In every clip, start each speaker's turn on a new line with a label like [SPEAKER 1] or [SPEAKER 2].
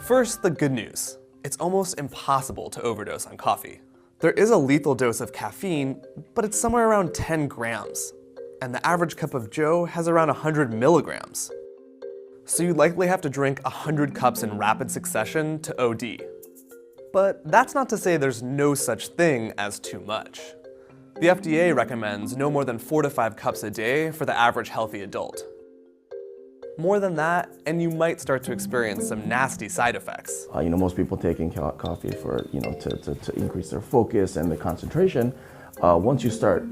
[SPEAKER 1] First, the good news. It's almost impossible to overdose on coffee. There is a lethal dose of caffeine, but it's somewhere around 10 grams, and the average cup of joe has around 100 milligrams. So you'd likely have to drink 100 cups in rapid succession to OD. But that's not to say there's no such thing as too much. The FDA recommends no more than 4 to 5 cups a day for the average healthy adult. More than that, and you might start to experience some nasty side effects.
[SPEAKER 2] Most people taking coffee for, to increase their focus and the concentration. Once you start,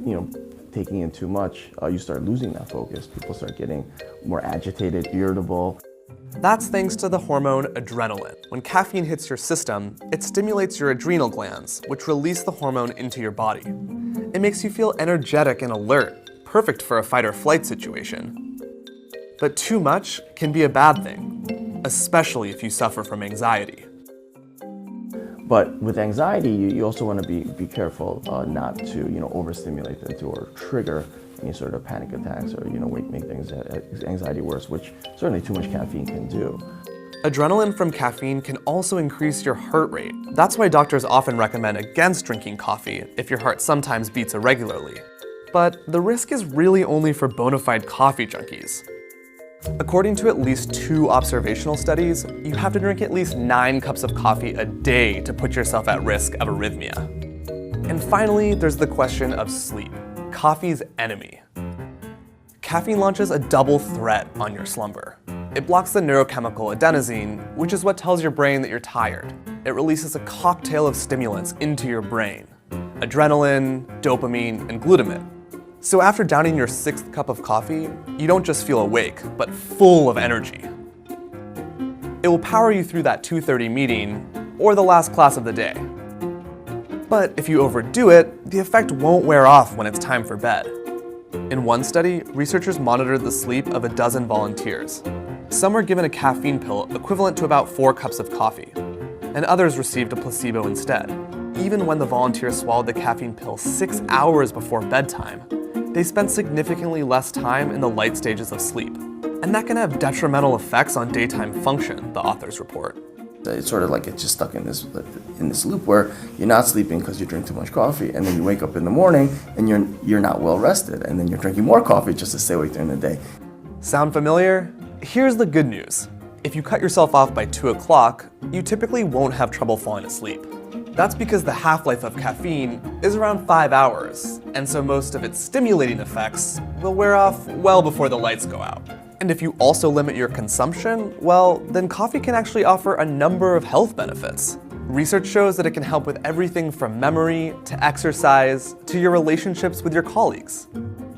[SPEAKER 2] taking in too much, you start losing that focus. People start getting more agitated, irritable.
[SPEAKER 1] That's thanks to the hormone adrenaline. When caffeine hits your system, it stimulates your adrenal glands, which release the hormone into your body. It makes you feel energetic and alert, perfect for a fight or flight situation. But too much can be a bad thing, especially if you suffer from anxiety.
[SPEAKER 2] But with anxiety, you also want to be careful not to overstimulate them or trigger any sort of panic attacks or make things anxiety worse, which certainly too much caffeine can do.
[SPEAKER 1] Adrenaline from caffeine can also increase your heart rate. That's why doctors often recommend against drinking coffee if your heart sometimes beats irregularly. But the risk is really only for bona fide coffee junkies. According to at least 2 observational studies, you have to drink at least 9 cups of coffee a day to put yourself at risk of arrhythmia. And finally, there's the question of sleep, coffee's enemy. Caffeine launches a double threat on your slumber. It blocks the neurochemical adenosine, which is what tells your brain that you're tired. It releases a cocktail of stimulants into your brain: adrenaline, dopamine, and glutamate. So after downing your 6th cup of coffee, you don't just feel awake, but full of energy. It will power you through that 2:30 meeting or the last class of the day. But if you overdo it, the effect won't wear off when it's time for bed. In one study, researchers monitored the sleep of a dozen volunteers. Some were given a caffeine pill equivalent to about 4 cups of coffee, and others received a placebo instead. Even when the volunteers swallowed the caffeine pill 6 hours before bedtime, they spent significantly less time in the light stages of sleep. And that can have detrimental effects on daytime function, the authors report.
[SPEAKER 2] It's sort of like it's just stuck in this loop where you're not sleeping because you drink too much coffee, and then you wake up in the morning and you're not well rested, and then you're drinking more coffee just to stay awake during the day.
[SPEAKER 1] Sound familiar? Here's the good news. If you cut yourself off by 2 o'clock, you typically won't have trouble falling asleep. That's because the half-life of caffeine is around 5 hours, and so most of its stimulating effects will wear off well before the lights go out. And if you also limit your consumption, well, then coffee can actually offer a number of health benefits. Research shows that it can help with everything from memory to exercise to your relationships with your colleagues.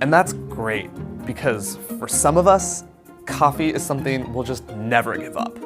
[SPEAKER 1] And that's great, because for some of us, coffee is something we'll just never give up.